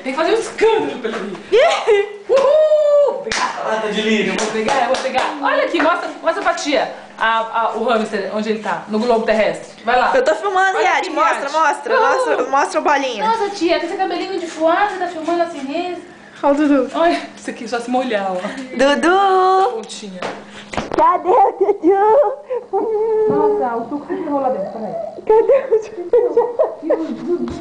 Tem que fazer um escândalo pra ele rir. Uhul! Vou pegar. Ah, tá de lírio. Vou pegar. Olha aqui, mostra pra tia o hamster, onde ele tá, no globo terrestre. Vai lá. Eu tô filmando, Olha Riad. aqui, Mostra o bolinho. Nossa, tia, com esse cabelinho de fuá, você tá filmando assim mesmo? Olha o Dudu. Olha, isso aqui só se molhar, ó. Dudu! Pontinha. Cadê o Dudu? Nossa, o suco enrola dentro, peraí. Cadê o Dudu?